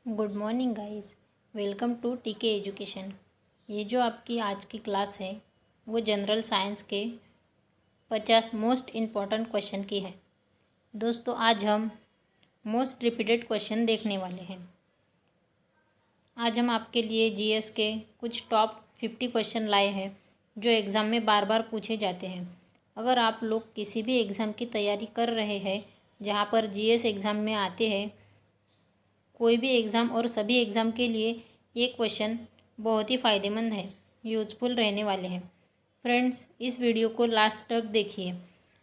Good morning guys. Welcome to TK education. ये जो आपकी आज की क्लास है वो जनरल साइंस के 50 मोस्ट इम्पॉर्टेंट क्वेश्चन की है। दोस्तों आज हम मोस्ट रिपीटेड क्वेश्चन देखने वाले हैं। आज हम आपके लिए जीएस के कुछ टॉप 50 क्वेश्चन लाए हैं जो एग्ज़ाम में बार बार पूछे जाते हैं। अगर आप लोग किसी भी एग्ज़ाम की तैयारी कर रहे हैं जहाँ पर जीएस एग्ज़ाम में आते हैं, कोई भी एग्ज़ाम और सभी एग्ज़ाम के लिए ये क्वेश्चन बहुत ही फ़ायदेमंद है, यूज़फुल रहने वाले हैं। फ्रेंड्स, इस वीडियो को लास्ट तक देखिए।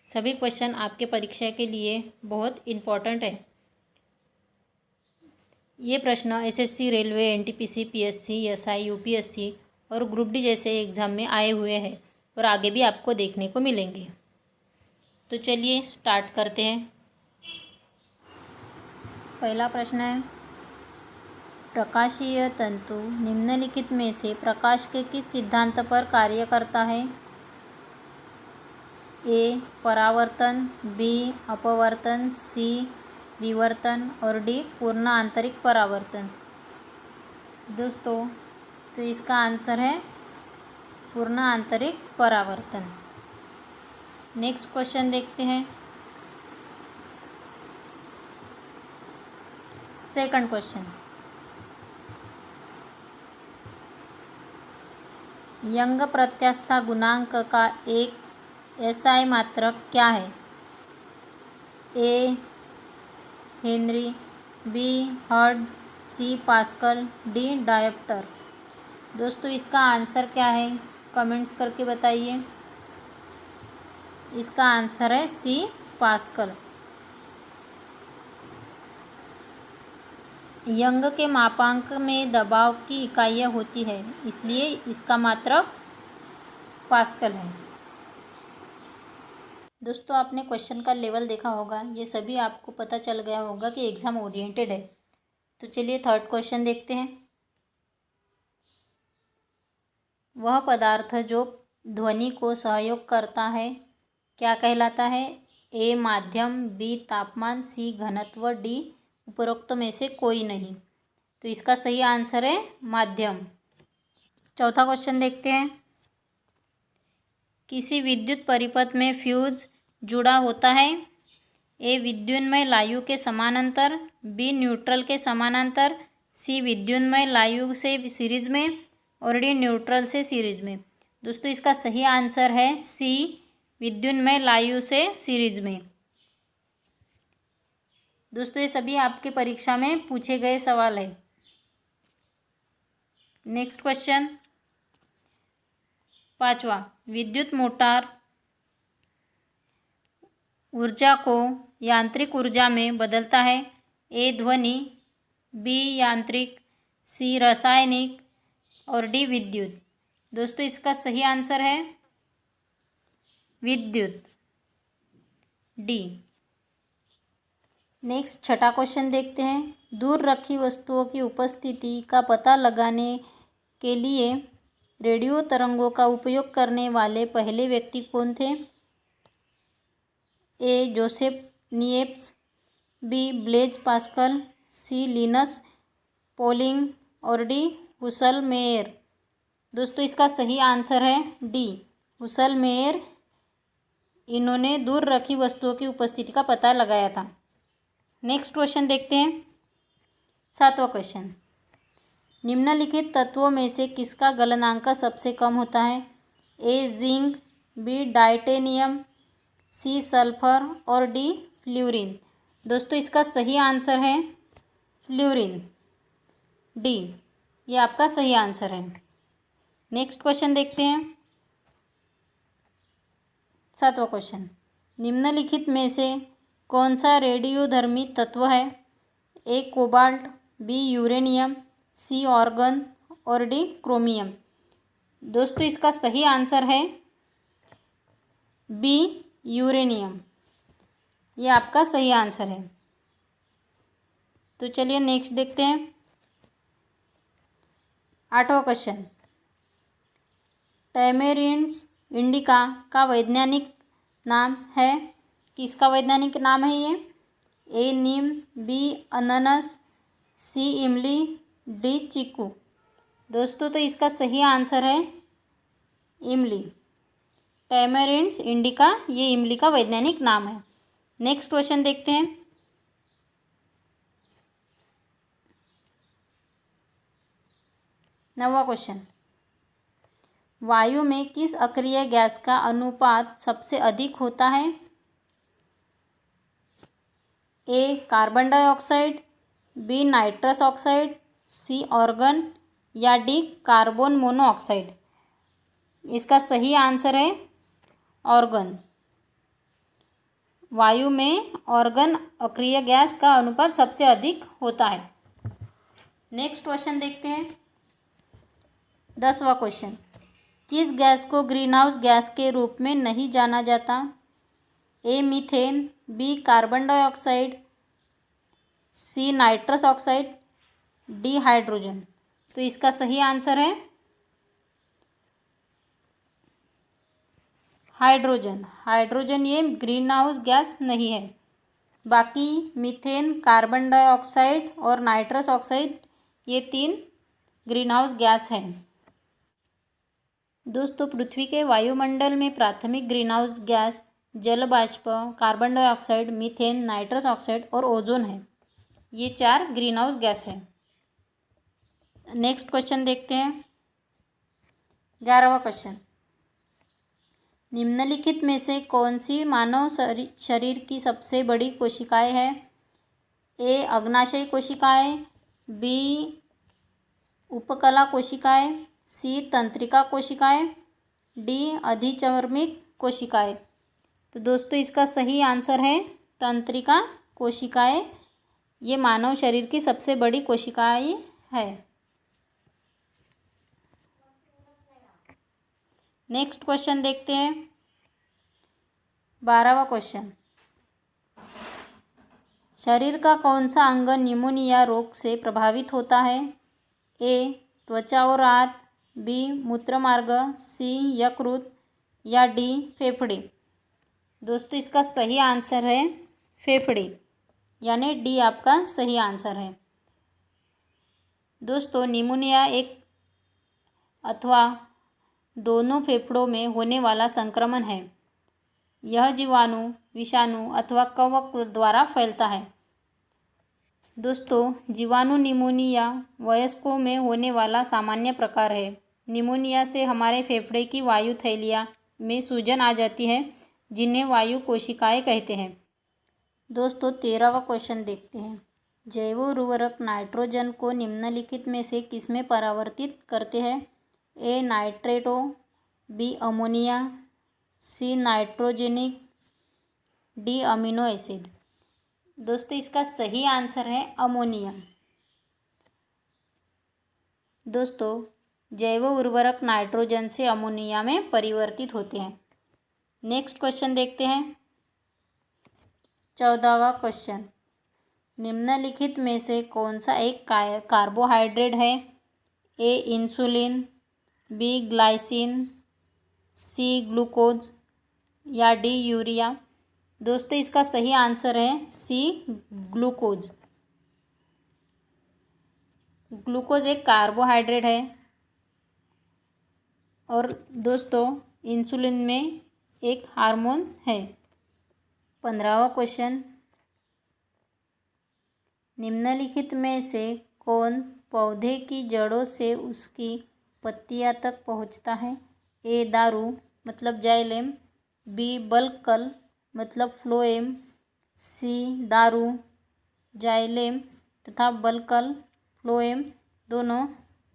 सभी क्वेश्चन आपके परीक्षा के लिए बहुत इम्पॉर्टेंट है। ये प्रश्न SSC, railway, NTPC, PSC, SI, UPSC और ग्रुप डी जैसे एग्ज़ाम में आए हुए हैं और आगे भी आपको देखने को मिलेंगे। तो चलिए स्टार्ट करते हैं। पहला प्रश्न है, प्रकाशीय तंतु निम्नलिखित में से प्रकाश के किस सिद्धांत पर कार्य करता है? ए परावर्तन, बी अपवर्तन, सी विवर्तन और डी पूर्ण आंतरिक परावर्तन। दोस्तों, तो इसका आंसर है पूर्ण आंतरिक परावर्तन। नेक्स्ट क्वेश्चन देखते हैं। सेकंड क्वेश्चन, यंग प्रत्यास्था गुणांक का एक एसआई मात्रक क्या है? A Henry, B hertz, C pascal, D dioptre. दोस्तों इसका आंसर क्या है? कमेंट्स करके बताइए। इसका आंसर है सी पास्कल। यंग के मापांक में दबाव की इकाइयाँ होती है, इसलिए इसका मात्रक पास्कल है। दोस्तों आपने क्वेश्चन का लेवल देखा होगा, ये सभी आपको पता चल गया होगा कि एग्ज़ाम ओरिएंटेड है। तो चलिए थर्ड क्वेश्चन देखते हैं। वह पदार्थ जो ध्वनि को सहयोग करता है क्या कहलाता है? ए माध्यम, बी तापमान, सी घनत्व, डी उपरोक्त में से कोई नहीं। तो इसका सही आंसर है माध्यम। चौथा क्वेश्चन देखते हैं। किसी विद्युत परिपथ में फ्यूज जुड़ा होता है? ए विद्युन्मय लायु के समानांतर, बी न्यूट्रल के समानांतर, सी विद्युन्मय लायु से सीरीज में और डी न्यूट्रल से सीरीज में। दोस्तों इसका सही आंसर है सी विद्युन्मय लायु से सीरीज में। दोस्तों ये सभी आपके परीक्षा में पूछे गए सवाल है। नेक्स्ट क्वेश्चन, पांचवा, विद्युत मोटर ऊर्जा को यांत्रिक ऊर्जा में बदलता है? ए ध्वनि, बी यांत्रिक, सी रासायनिक और डी विद्युत। दोस्तों इसका सही आंसर है विद्युत, डी। नेक्स्ट छठा क्वेश्चन देखते हैं। दूर रखी वस्तुओं की उपस्थिति का पता लगाने के लिए रेडियो तरंगों का उपयोग करने वाले पहले व्यक्ति कौन थे? A Joseph Niepce, B Blaise Pascal, C Linus Pauling और डी हुसल मेयर। दोस्तों इसका सही आंसर है डी हुसल मेयर। इन्होंने दूर रखी वस्तुओं की उपस्थिति का पता लगाया था। नेक्स्ट क्वेश्चन देखते हैं। सातवां क्वेश्चन, निम्नलिखित तत्वों में से किसका गलनांक सबसे कम होता है? A zinc, B titanium, C sulphur और डी फ्लोरीन। दोस्तों इसका सही आंसर है फ्लोरीन, डी। ये आपका सही आंसर है। नेक्स्ट क्वेश्चन देखते हैं। सातवां क्वेश्चन, निम्नलिखित में से कौन सा रेडियोधर्मी तत्व है? ए कोबाल्ट, बी यूरेनियम, सी ऑर्गन और डी क्रोमियम। दोस्तों इसका सही आंसर है बी यूरेनियम। ये आपका सही आंसर है। तो चलिए नेक्स्ट देखते हैं। आठवां क्वेश्चन, टैमेरिंड्स इंडिका का वैज्ञानिक नाम है? किसका वैज्ञानिक नाम है ये? ए नीम, बी अनानास, सी इमली, डी चीकू। दोस्तों तो इसका सही आंसर है इमली। टैमेरिंड्स इंडिका ये इमली का वैज्ञानिक नाम है। नेक्स्ट क्वेश्चन देखते हैं। 9वां क्वेश्चन, वायु में किस अक्रिय गैस का अनुपात सबसे अधिक होता है? A carbon dioxide, B nitrous oxide, C argon या डी कार्बन मोनोऑक्साइड। इसका सही आंसर है ऑर्गन। वायु में ऑर्गन अक्रिय गैस का अनुपात सबसे अधिक होता है। नेक्स्ट क्वेश्चन देखते हैं। 10वां क्वेश्चन, किस गैस को ग्रीन हाउस गैस के रूप में नहीं जाना जाता? A methane, B carbon dioxide, C nitrous oxide, D hydrogen. तो इसका सही आंसर है हाइड्रोजन। हाइड्रोजन ये ग्रीन हाउस गैस नहीं है। बाकी मीथेन, कार्बन डाइऑक्साइड और नाइट्रस ऑक्साइड ये 3 ग्रीन हाउस गैस हैं। दोस्तों पृथ्वी के वायुमंडल में प्राथमिक ग्रीन हाउस गैस जल वाष्प, carbon dioxide, methane, nitrous oxide और ओजोन है। ये 4 ग्रीन हाउस गैस है। नेक्स्ट क्वेश्चन देखते हैं। 11वां क्वेश्चन, निम्नलिखित में से कौन सी मानव शरीर की सबसे बड़ी कोशिकाएं है? ए अग्नाशयी कोशिकाएं, बी उपकला कोशिकाएं, सी तंत्रिका कोशिकाएं, डी अधिचर्मिक कोशिकाएं। तो दोस्तों इसका सही आंसर है तंत्रिका कोशिकाएं। ये मानव शरीर की सबसे बड़ी कोशिकाएं है। नेक्स्ट क्वेश्चन देखते हैं। 12वां क्वेश्चन, शरीर का कौन सा अंग निमोनिया रोग से प्रभावित होता है? ए त्वचा और आंत, बी मूत्रमार्ग, सी यकृत या डी फेफड़े। दोस्तों इसका सही आंसर है फेफड़े, यानी डी आपका सही आंसर है। दोस्तों निमोनिया एक अथवा दोनों फेफड़ों में होने वाला संक्रमण है। यह जीवाणु, विषाणु अथवा कवक द्वारा फैलता है। दोस्तों जीवाणु निमोनिया वयस्कों में होने वाला सामान्य प्रकार है। निमोनिया से हमारे फेफड़े की वायु थैलियाँ में सूजन आ जाती है, जिन्हें वायु कोशिकाएं कहते हैं। दोस्तों 13वां क्वेश्चन देखते हैं। जैव उर्वरक नाइट्रोजन को निम्नलिखित में से किसमें परावर्तित करते हैं? ए नाइट्रेटो, बी अमोनिया, सी नाइट्रोजेनिक, डी अमीनो एसिड। दोस्तों इसका सही आंसर है अमोनिया। दोस्तों जैव उर्वरक नाइट्रोजन से अमोनिया में परिवर्तित होते हैं। नेक्स्ट क्वेश्चन देखते हैं। 14वां क्वेश्चन, निम्नलिखित में से कौन सा एक कार्बोहाइड्रेट है? A insulin, B glycine, C glucose या डी यूरिया। दोस्तों इसका सही आंसर है सी ग्लूकोज। ग्लूकोज एक कार्बोहाइड्रेट है और दोस्तों इंसुलिन में एक हार्मोन है। 15वां क्वेश्चन, निम्नलिखित में से कौन पौधे की जड़ों से उसकी पत्तियां तक पहुंचता है? ए दारू मतलब जाइलेम, बी बल्कल मतलब फ्लोएम, सी दारू, जाइलेम तथा बल्कल फ्लोएम दोनों,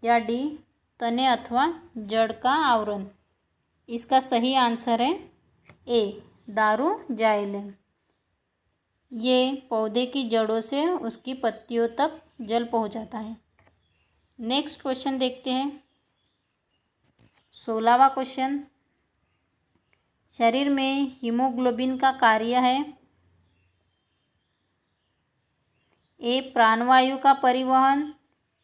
या डी तने अथवा जड़ का आवरण। इसका सही आंसर है ए दारू जाइलेम। ये पौधे की जड़ों से उसकी पत्तियों तक जल पहुंचाता है। नेक्स्ट क्वेश्चन देखते हैं। 16वां क्वेश्चन, शरीर में हीमोग्लोबिन का कार्य है? ए प्राणवायु का परिवहन,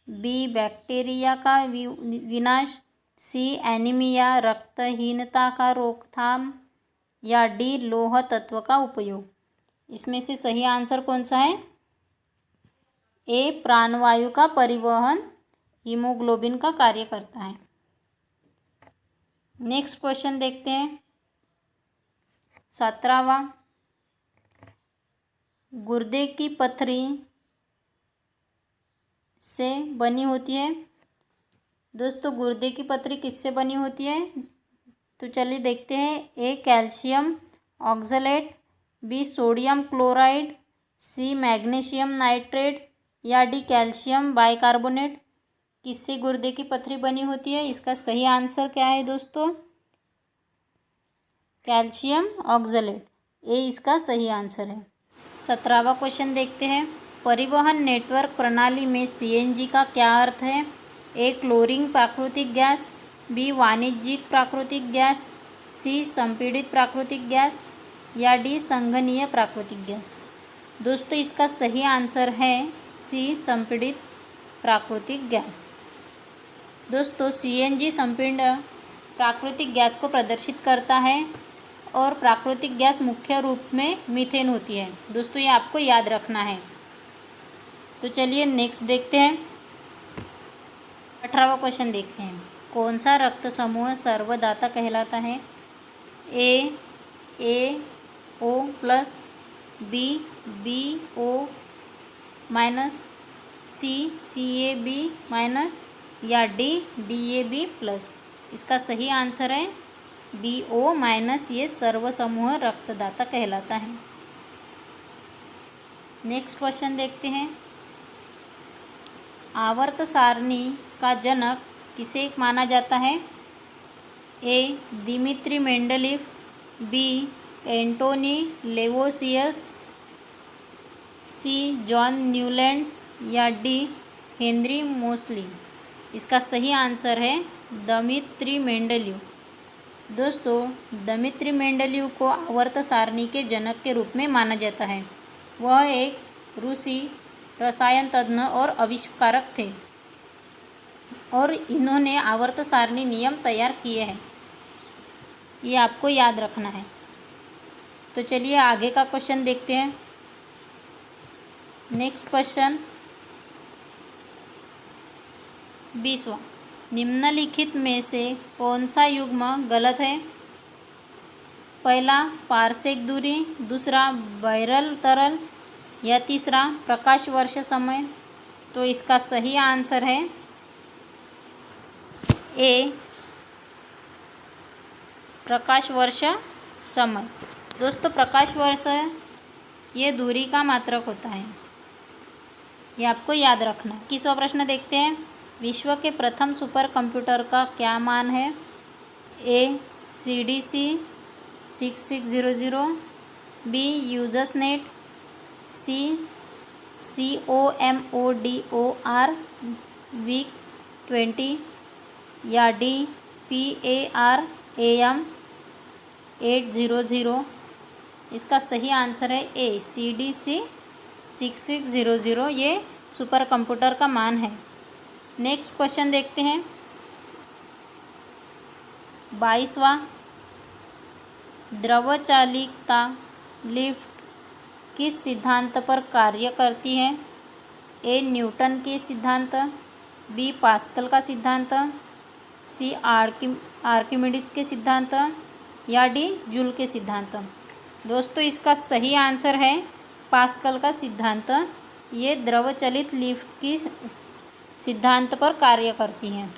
बी बैक्टीरिया का विनाश, सी एनीमिया रक्तहीनता का रोकथाम या डी लौह तत्व का उपयोग। इसमें से सही आंसर कौन सा है? ए प्राणवायु का परिवहन हीमोग्लोबिन का कार्य करता है। नेक्स्ट क्वेश्चन देखते हैं 17वां। गुर्दे की पथरी से बनी होती है। दोस्तों गुर्दे की पथरी किससे बनी होती है? तो चलिए देखते हैं। A calcium oxalate, B sodium chloride, C magnesium nitrate या डी कैल्शियम बाइकार्बोनेट। किससे गुर्दे की पथरी बनी होती है? इसका सही आंसर क्या है दोस्तों? कैल्शियम ऑक्सलेट, ए इसका सही आंसर है। 17वां क्वेश्चन देखते हैं। परिवहन नेटवर्क प्रणाली में सीएनजी का क्या अर्थ है? ए क्लोरीन प्राकृतिक गैस, बी वाणिज्यिक प्राकृतिक गैस, सी संपीड़ित प्राकृतिक गैस या डी संघनीय प्राकृतिक गैस। दोस्तों इसका सही आंसर है सी संपीड़ित प्राकृतिक गैस। दोस्तों सीएनजी संपीड़ित प्राकृतिक गैस को प्रदर्शित करता है और प्राकृतिक गैस मुख्य रूप में मीथेन होती है। दोस्तों ये आपको याद रखना है। तो चलिए नेक्स्ट देखते हैं। 18वां क्वेश्चन देखते हैं। कौन सा रक्त समूह सर्वदाता कहलाता है? A O plus, B O minus, C A B minus या डी ए बी प्लस। इसका सही आंसर है बी ओ माइनस। ये सर्व समूह रक्तदाता कहलाता है। नेक्स्ट क्वेश्चन देखते हैं। आवर्त सारणी का जनक किसे माना जाता है? ए दिमित्री मेंडलीव, बी एंटोनी लेवोसियस, सी जॉन न्यूलैंड्स या डी हेनरी मोसली। इसका सही आंसर है दिमित्री मेंडलीव। दोस्तों दिमित्री मेंडलीव को आवर्त सारणी के जनक के रूप में माना जाता है। वह एक रूसी रसायन तज्ञ और आविष्कारक थे और इन्होंने आवर्त सारणी नियम तैयार किए हैं। ये आपको याद रखना है। तो चलिए आगे का क्वेश्चन देखते हैं। नेक्स्ट क्वेश्चन 20वां। निम्नलिखित में से कौन सा युग्म गलत है? पहला पारसेक दूरी, दूसरा बैरल तरल या तीसरा प्रकाश वर्ष समय। तो इसका सही आंसर है ए प्रकाश वर्ष समय। दोस्तों प्रकाश वर्ष ये दूरी का मात्रक होता है, ये आपको याद रखना। 21वां प्रश्न देखते हैं। विश्व के प्रथम सुपर कंप्यूटर का क्या मान है? ए CDC 6600, बी यूजसनेट, सी COMODOR वीक 20 या डी PARAM 800। इसका सही आंसर है ए CDC 6600। ये सुपर कंप्यूटर का मान है। नेक्स्ट क्वेश्चन देखते हैं 22वां। द्रव चालिकता लिफ्ट किस सिद्धांत पर कार्य करती है? ए न्यूटन के सिद्धांत, बी पास्कल का सिद्धांत, सी आर्किमिडीज के सिद्धांत या डी जूल के सिद्धांत। दोस्तों इसका सही आंसर है पास्कल का सिद्धांत। ये द्रव चलित लिफ्ट की सिद्धांत पर कार्य करती हैं।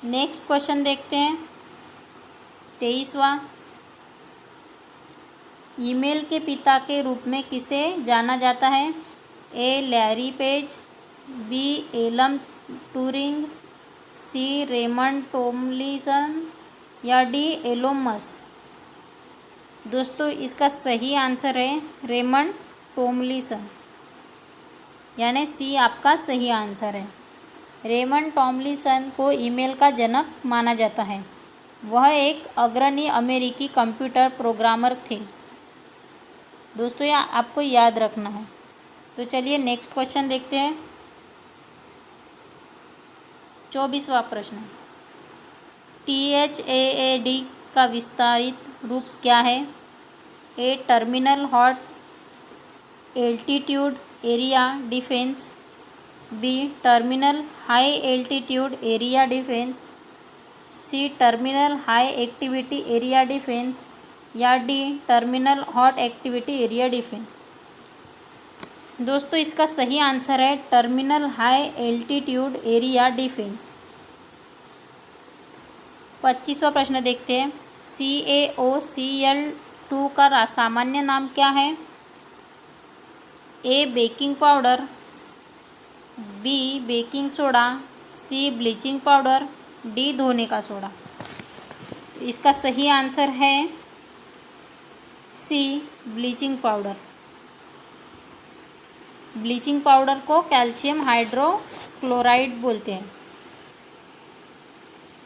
नेक्स्ट क्वेश्चन देखते हैं 23वां। ईमेल के पिता के रूप में किसे जाना जाता है? A Larry Page, B Alan Turing, C Raymond Tomlinson या डी एलोन मस्क। दोस्तों इसका सही आंसर है रेमंड टॉमलिंसन, यानी सी आपका सही आंसर है। रेमंड टॉमलिंसन को ईमेल का जनक माना जाता है। वह एक अग्रणी अमेरिकी कंप्यूटर प्रोग्रामर थे। दोस्तों यह आपको याद रखना है। तो चलिए नेक्स्ट क्वेश्चन देखते हैं 24वां प्रश्न। THAAD का विस्तारित रूप क्या है? A terminal hot altitude area defence, B terminal high altitude area defence, C terminal high activity area defence, या D terminal hot activity area defence. दोस्तों इसका सही आंसर है terminal high altitude area defence. 25वां प्रश्न देखते हैं। CaOCl2 का सामान्य नाम क्या है? A baking powder, B baking soda, C bleaching powder, D धोने का सोडा। इसका सही आंसर है C bleaching powder. Bleaching powder को कैल्शियम हाइड्रोक्लोराइड बोलते हैं।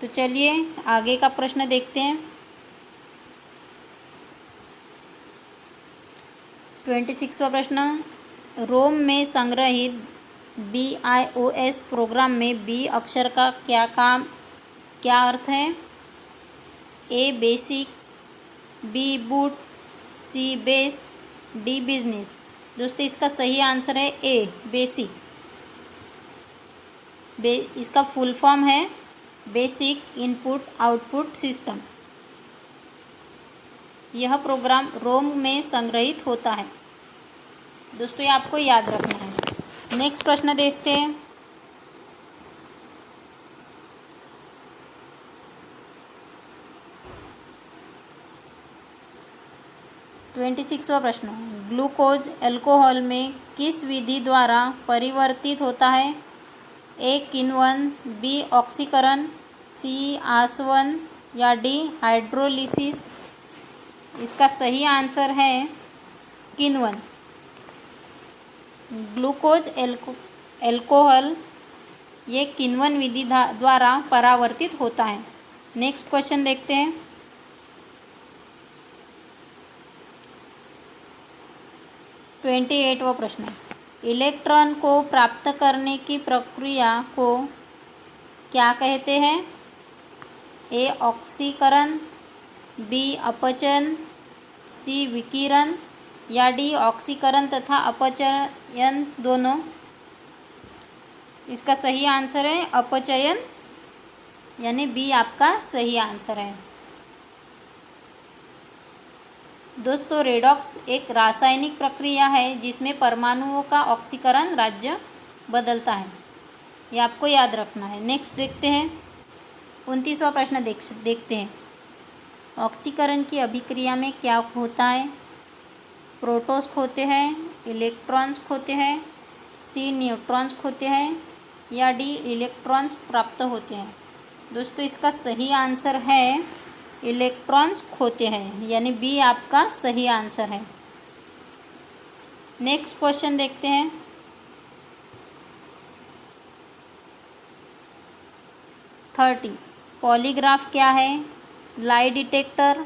तो चलिए आगे का प्रश्न देखते हैं। 26वां प्रश्न, रोम में संग्रहित BIOS प्रोग्राम में बी अक्षर का क्या अर्थ है? ए बेसिक, बी बूट, सी बेस, डी बिजनेस। दोस्तों इसका सही आंसर है ए बेसिक। इसका फुल फॉर्म है बेसिक इनपुट आउटपुट सिस्टम। यह प्रोग्राम रोम में संग्रहित होता है। दोस्तों ये आपको याद रखना है। नेक्स्ट प्रश्न देखते हैं। ट्वेंटी-6वां प्रश्न, ग्लूकोज अल्कोहल में किस विधि द्वारा परिवर्तित होता है? ए किण्वन, बी ऑक्सीकरण, सी आसवन, या डी हाइड्रोलिसिस। इसका सही आंसर है किण्वन। ग्लूकोज अल्कोहल ये किण्वन विधि द्वारा परावर्तित होता है। नेक्स्ट क्वेश्चन देखते हैं। ट्वेंटी-8वां प्रश्न, इलेक्ट्रॉन को प्राप्त करने की प्रक्रिया को क्या कहते हैं? ए ऑक्सीकरण, बी अपचयन, सी विकिरण, या डी ऑक्सीकरण तथा अपचयन दोनों। इसका सही आंसर है अपचयन, यानी बी आपका सही आंसर है। दोस्तों रेडॉक्स एक रासायनिक प्रक्रिया है जिसमें परमाणुओं का ऑक्सीकरण राज्य बदलता है। ये आपको याद रखना है। नेक्स्ट देखते हैं। 29वां प्रश्न देखते हैं। ऑक्सीकरण की अभिक्रिया में क्या होता है? प्रोटॉन्स खोते हैं, इलेक्ट्रॉन्स खोते हैं, सी न्यूट्रॉन्स खोते हैं, या डी इलेक्ट्रॉन्स प्राप्त होते हैं। दोस्तों इसका सही आंसर है इलेक्ट्रॉन्स खोते हैं, यानी बी आपका सही आंसर है। नेक्स्ट क्वेश्चन देखते हैं। थर्टी, पॉलीग्राफ क्या है? Lie detector,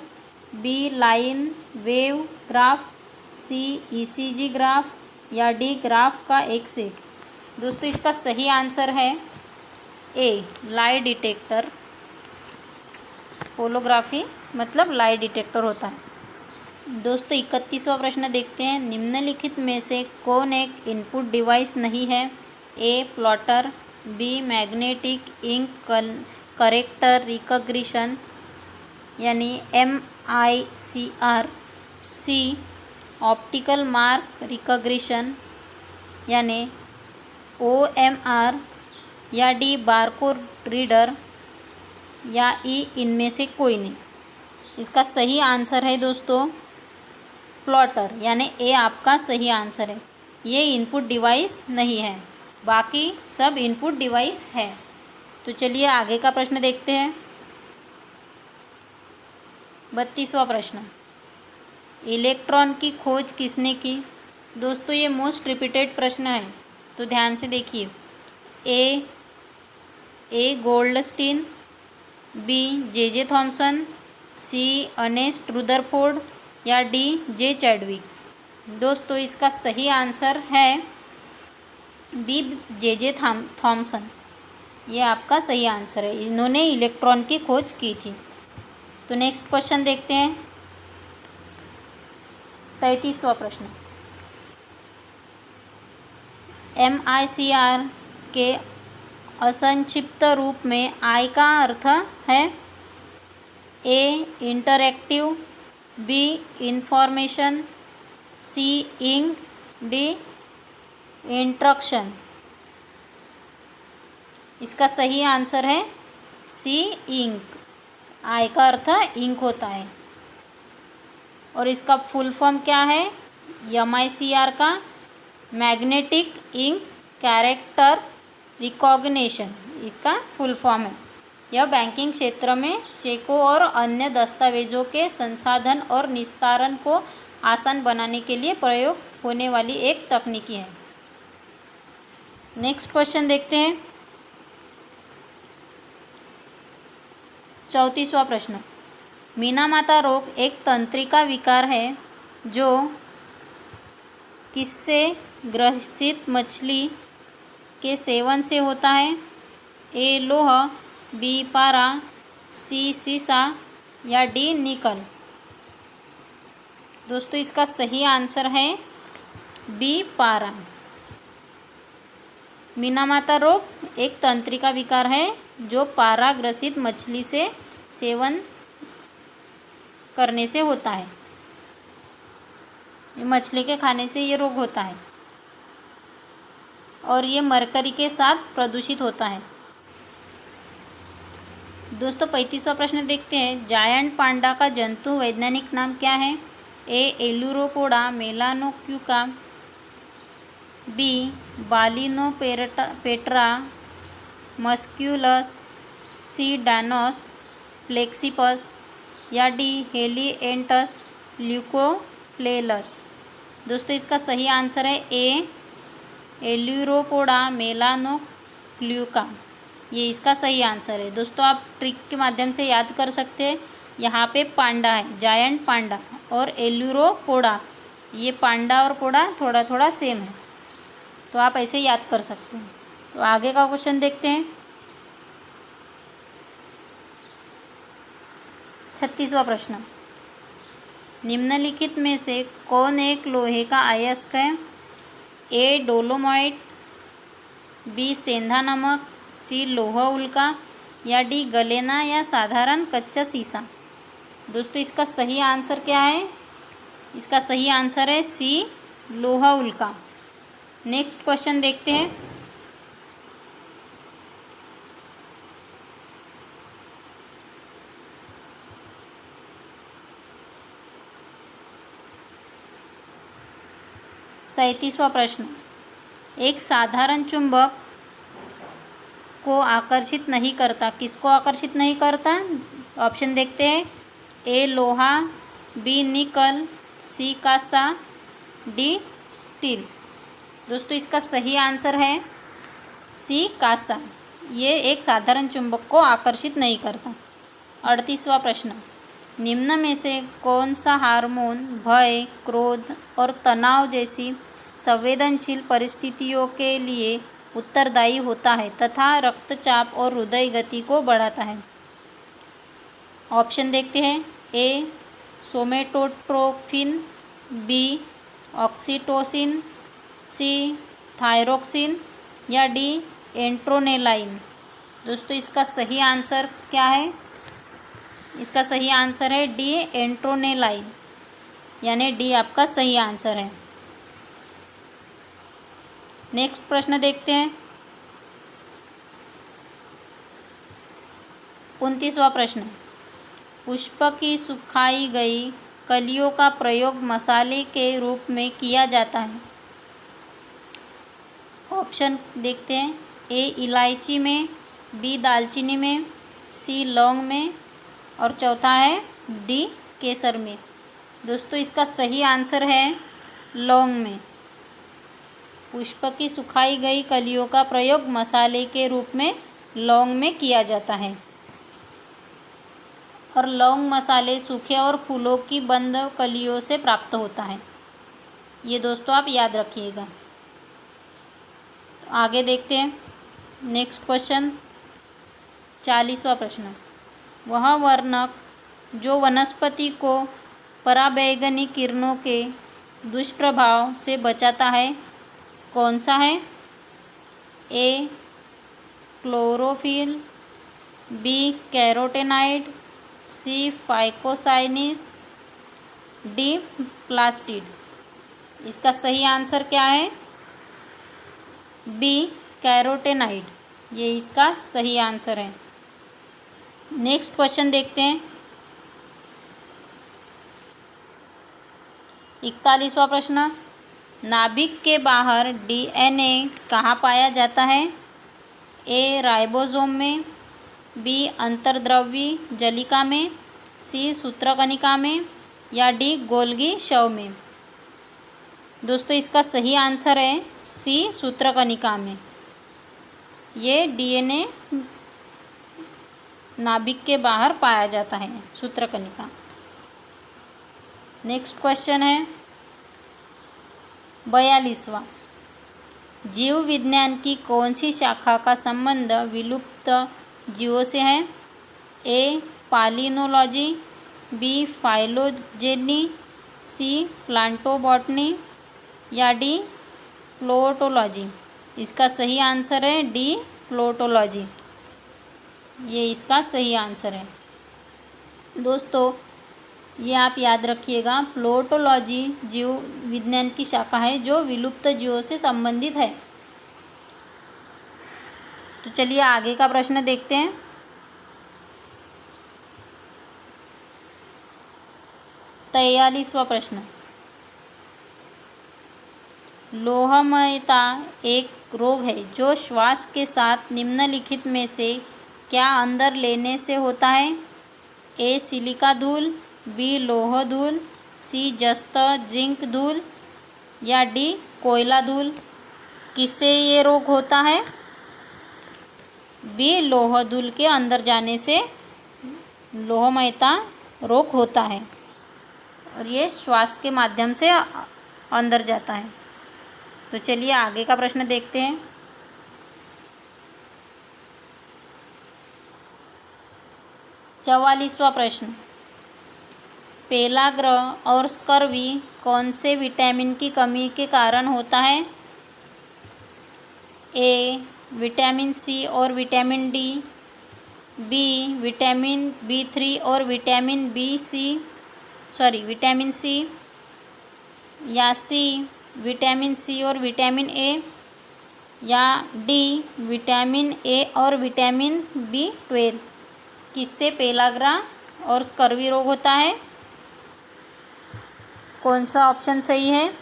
B line wave graph, C ECG graph, या डी ग्राफ का एक सेट। दोस्तों इसका सही आंसर है ए लाई डिटेक्टर। होलोग्राफी मतलब लाई डिटेक्टर होता है। दोस्तों 31वां प्रश्न देखते हैं। निम्नलिखित में से कौन एक इनपुट डिवाइस नहीं है? A plotter, B magnetic ink character recognition यानी MICR, C optical mark recognition यानी OMR, या डी बारकोड रीडर, या ई इनमें से कोई नहीं। इसका सही आंसर है दोस्तों प्लॉटर, यानी ए आपका सही आंसर है। ये इनपुट डिवाइस नहीं है, बाकी सब इनपुट डिवाइस है। तो चलिए आगे का प्रश्न देखते हैं। 32वां प्रश्न, इलेक्ट्रॉन की खोज किसने की? दोस्तों ये मोस्ट रिपीटेड प्रश्न है, तो ध्यान से देखिए। ए गोल्डस्टीन, बी J.J. थॉमसन, सी अर्नेस्ट रुदरफोर्ड, या डी जे चैडविक। दोस्तों इसका सही आंसर है बी J.J. थॉमसन। ये आपका सही आंसर है, इन्होंने इलेक्ट्रॉन की खोज की थी। तो नेक्स्ट क्वेश्चन देखते हैं। 33वां प्रश्न, MICR के असंक्षिप्त रूप में I का अर्थ है A interactive, B information, C ink, D instruction. इसका सही आंसर है C इंक। I का अर्थ इंक होता है और इसका फुल फॉर्म क्या है? MICR का मैग्नेटिक इंक कैरेक्टर रिकॉग्निशन इसका फुल फॉर्म है। यह बैंकिंग क्षेत्र में चेकों और अन्य दस्तावेजों के संसाधन और निस्तारण को आसान बनाने के लिए प्रयोग होने वाली एक तकनीकी है। नेक्स्ट क्वेश्चन देखते हैं। 34वां प्रश्न। मीनामाता रोग एक तंत्रिका विकार है जो किससे ग्रसित मछली के सेवन से होता है? A लोह, B पारा, C सीसा या D निकल। दोस्तों इसका सही आंसर है B पारा। मीनामाता रोग एक तंत्रिका विकार है जो पारा ग्रसित मछली से सेवन करने से होता है। ये मछली के खाने से ये रोग होता है और ये मरकरी के साथ प्रदूषित होता है। दोस्तों 35वां प्रश्न देखते हैं। जायंट पांडा का जंतु वैज्ञानिक नाम क्या है? A एलुरोपोडा मेलानोक्यूका, B बालिनोपेट्रा मस्क्यूलस, C डानोस फ्लेक्सिपस या D हेलिएंटस ल्यूकोफ्लेलस। दोस्तों इसका सही आंसर है A एलुरोपोडा मेलानोक्यूका। ये इसका सही आंसर है। दोस्तों आप ट्रिक के माध्यम से याद कर सकते हैं। यहाँ पे पांडा है, जायंट पांडा, और एलुरोपोडा, ये पांडा और पोडा थोड़ा थोड़ा सेम है, तो आप ऐसे याद कर सकते हैं। तो आगे का क्वेश्चन देखते हैं। 36वां प्रश्न। निम्नलिखित में से कौन एक लोहे का अयस्क है? A डोलोमाइट, B सेंधा नमक, C लोह उल्का या D गलेना या साधारण कच्चा सीसा। दोस्तों इसका सही आंसर क्या है? इसका सही आंसर है C लोह उल्का। नेक्स्ट क्वेश्चन देखते हैं। सैंतीसवां प्रश्न। एक साधारण चुंबक को आकर्षित नहीं करता। किसको आकर्षित नहीं करता? ऑप्शन देखते हैं। A लोहा, B निकल, C कांसा, D स्टील। दोस्तों इसका सही आंसर है C कांसा। ये एक साधारण चुंबक को आकर्षित नहीं करता। 38वां प्रश्न। निम्न में से कौन सा हार्मोन भय, क्रोध और तनाव जैसी संवेदनशील परिस्थितियों के लिए उत्तरदायी होता है तथा रक्तचाप और हृदय गति को बढ़ाता है? ऑप्शन देखते हैं। A somatotropin, B oxytocin, C thyroxine या D एंट्रोनेलाइन। दोस्तों इसका सही आंसर क्या है? इसका सही आंसर है D एंट्रोनेलाइन, यानी D आपका सही आंसर है। नेक्स्ट प्रश्न देखते हैं। 29वां प्रश्न। पुष्प की सुखाई गई कलियों का प्रयोग मसाले के रूप में किया जाता है। ऑप्शन देखते हैं। A इलायची में, B दालचीनी में, C लौंग में और चौथा है D केसर में। दोस्तों इसका सही आंसर है लौंग में। पुष्प की सुखाई गई कलियों का प्रयोग मसाले के रूप में लौंग में किया जाता है और लौंग मसाले सूखे और फूलों की बंद कलियों से प्राप्त होता है। ये दोस्तों आप याद रखिएगा। तो आगे देखते हैं। नेक्स्ट क्वेश्चन 40वां प्रश्न। वह वर्णक जो वनस्पति को पराबैंगनी किरणों के दुष्प्रभाव से बचाता है कौन सा है? A chlorophyll, B carotenoid, C phycocyanins, D plastid. इसका सही आंसर क्या है? बी कैरोटेनाइड, ये इसका सही आंसर है। नेक्स्ट क्वेश्चन देखते हैं। 41वां प्रश्न, नाभिक के बाहर डीएनए कहाँ पाया जाता है? ए राइबोसोम में, बी अंतर्द्रव्यी जलिका में, सी सूत्रकणिका में, या डी गोल्गी शव में। दोस्तों इसका सही आंसर है सी सूत्रकणिका में। ये डीएनए नाभिक के बाहर पाया जाता है, सूत्रकणिका। नेक्स्ट क्वेश्चन है 42वां, जीव विज्ञान की कौन सी शाखा का संबंध विलुप्त जीवों से है? ए पालिनोलॉजी, बी फाइलोजेनी, सी प्लांटोबॉटनी, या डी प्लोटोलॉजी। इसका सही आंसर है डी प्लोटोलॉजी, ये इसका सही आंसर है। दोस्तों ये आप याद रखिएगा, प्लोटोलॉजी जीव विज्ञान की शाखा है जो विलुप्त जीवों से संबंधित है। तो चलिए आगे का प्रश्न देखते हैं। 43वां प्रश्न, लोहमयता एक रोग है जो श्वास के साथ निम्नलिखित में से क्या अंदर लेने से होता है? ए सिलिका धूल, बी लोह धूल, सी जस्त जिंक धूल, या डी कोयला धूल। किससे ये रोग होता है? बी लोह धूल के अंदर जाने से लोहमयता रोग होता है और ये श्वास के माध्यम से अंदर जाता है। तो चलिए आगे का प्रश्न देखते हैं। 44वां प्रश्न, पेलाग्र और स्कर्वी कौन से विटामिन की कमी के कारण होता है? ए विटामिन सी और vitamin D, B vitamin B3 और विटामिन विटामिन सी, या सी विटामिन सी और विटामिन ए, या डी विटामिन ए और विटामिन B12। किससे पेलाग्रा और स्कर्वी रोग होता है? कौन सा ऑप्शन सही है?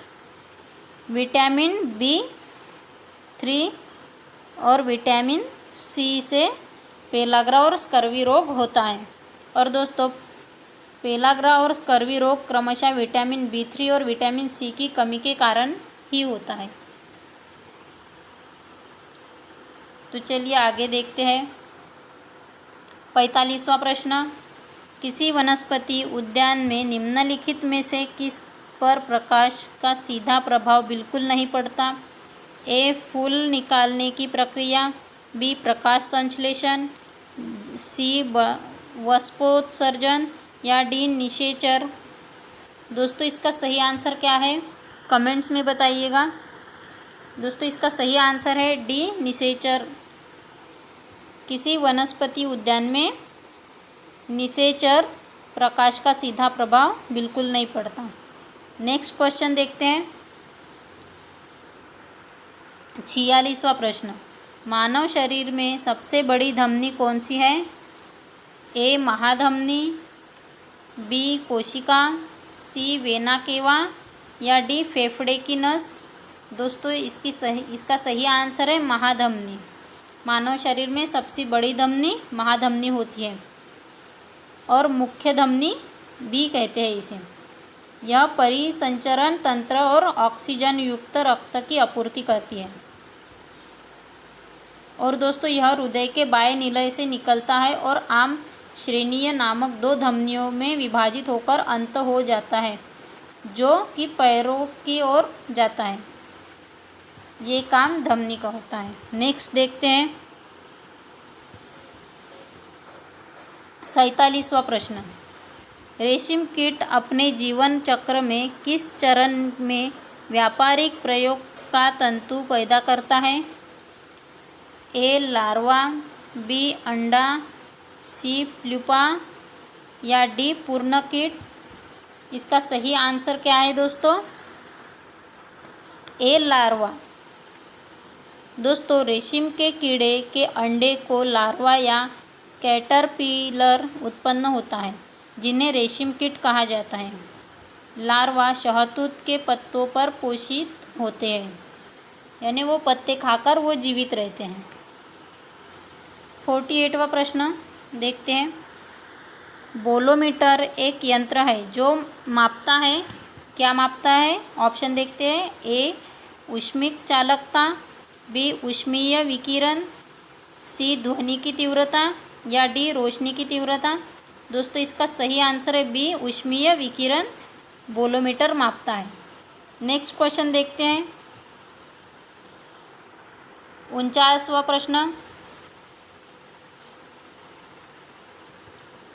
विटामिन B3 और विटामिन सी से पेलाग्रा और स्कर्वी रोग होता है। और दोस्तों पेलाग्रा और स्कर्वी रोग क्रमशः विटामिन B3 और विटामिन सी की कमी के कारण ही होता है। तो चलिए आगे देखते हैं। 45वां प्रश्न, किसी वनस्पति उद्यान में निम्नलिखित में से किस पर प्रकाश का सीधा प्रभाव बिल्कुल नहीं पड़ता? ए फूल निकालने की प्रक्रिया, बी प्रकाश संश्लेषण, सी वाष्पोत्सर्जन, या डी निषेचन। दोस्तों इसका सही आंसर क्या है? कमेंट्स में बताइएगा। दोस्तों इसका सही आंसर है डी निषेचन। किसी वनस्पति उद्यान में निषेचन प्रकाश का सीधा प्रभाव बिल्कुल नहीं पड़ता। नेक्स्ट क्वेश्चन देखते हैं। 46वां प्रश्न, मानव शरीर में सबसे बड़ी धमनी कौन सी है? ए महाधमनी, बी कोशिका, सी वेना केवा, या डी फेफड़े की नस। दोस्तों इसका सही आंसर है महाधमनी। मानव शरीर में सबसे बड़ी धमनी महाधमनी होती है और मुख्य धमनी भी कहते हैं इसे। यह परिसंचरण तंत्र और ऑक्सीजन युक्त रक्त की आपूर्ति करती है। और दोस्तों यह हृदय के बाएं निलय से निकलता है और आम श्रेणीय नामक दो धमनियों में विभाजित होकर अंत हो जाता है जो कि पैरों की ओर जाता है। ये काम धमनी का होता है। नेक्स्ट देखते हैं। 47वां प्रश्न, रेशम कीट अपने जीवन चक्र में किस चरण में व्यापारिक प्रयोग का तंतु पैदा करता है? ए लार्वा, बी अंडा, सी प्यूपा या डी पूर्ण कीट। इसका सही आंसर क्या है दोस्तों? ए लार्वा। दोस्तों रेशम के कीड़े के अंडे को लार्वा या कैटरपिलर उत्पन्न होता है, जिन्हें रेशम कीट कहा जाता है। लार्वा शहतूत के पत्तों पर पोषित होते हैं, यानी वो पत्ते खाकर वो जीवित रहते हैं। 48वां प्रश्न देखते हैं। बोलोमीटर एक यंत्र है जो मापता है, क्या मापता है? ऑप्शन देखते हैं। ए ऊष्मिक चालकता, बी ऊष्मीय विकिरण, सी ध्वनि की तीव्रता या डी रोशनी की तीव्रता। दोस्तों इसका सही आंसर है बी ऊष्मीय विकिरण बोलोमीटर मापता है। नेक्स्ट क्वेश्चन देखते हैं। 49वां प्रश्न।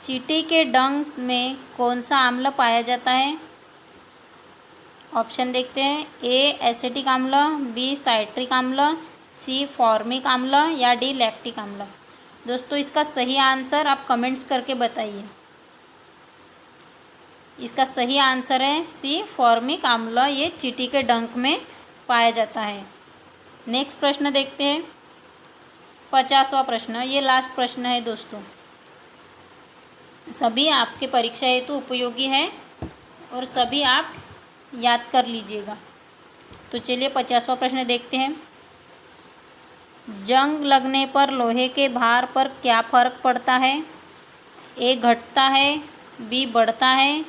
चींटी के डंक में कौन सा अम्ल पाया जाता है? ऑप्शन देखते हैं। ए एसिटिक अम्ल, बी साइट्रिक अम्ल, सी फॉर्मिक अम्ल या डी लैक्टिक अम्ल। दोस्तों इसका सही आंसर आप कमेंट्स करके बताइए। इसका सही आंसर है सी फॉर्मिक अम्ल, ये चींटी के डंक में पाया जाता है। नेक्स्ट प्रश्न देखते हैं। 50वां प्रश्न, ये लास्ट प्रश्न है दोस्तों। सभी आपके परीक्षा हेतु उपयोगी है और सभी आप याद कर लीजिएगा। तो चलिए 50वां प्रश्न देखते हैं। जंग लगने पर लोहे के भार पर क्या फ़र्क पड़ता है? ए घटता है, बी बढ़ता है,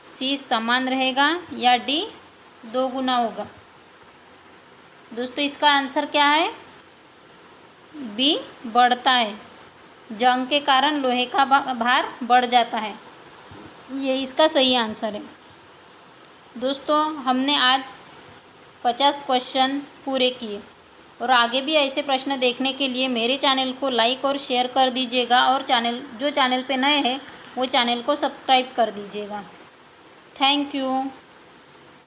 सी समान रहेगा या डी 2 गुना होगा। दोस्तों इसका आंसर क्या है? बी बढ़ता है। जंग के कारण लोहे का भार बढ़ जाता है, ये इसका सही आंसर है। दोस्तों हमने आज 50 क्वेश्चन पूरे किए और आगे भी ऐसे प्रश्न देखने के लिए मेरे चैनल को लाइक और शेयर कर दीजिएगा और जो चैनल पे नए हैं वो चैनल को सब्सक्राइब कर दीजिएगा। Thank you.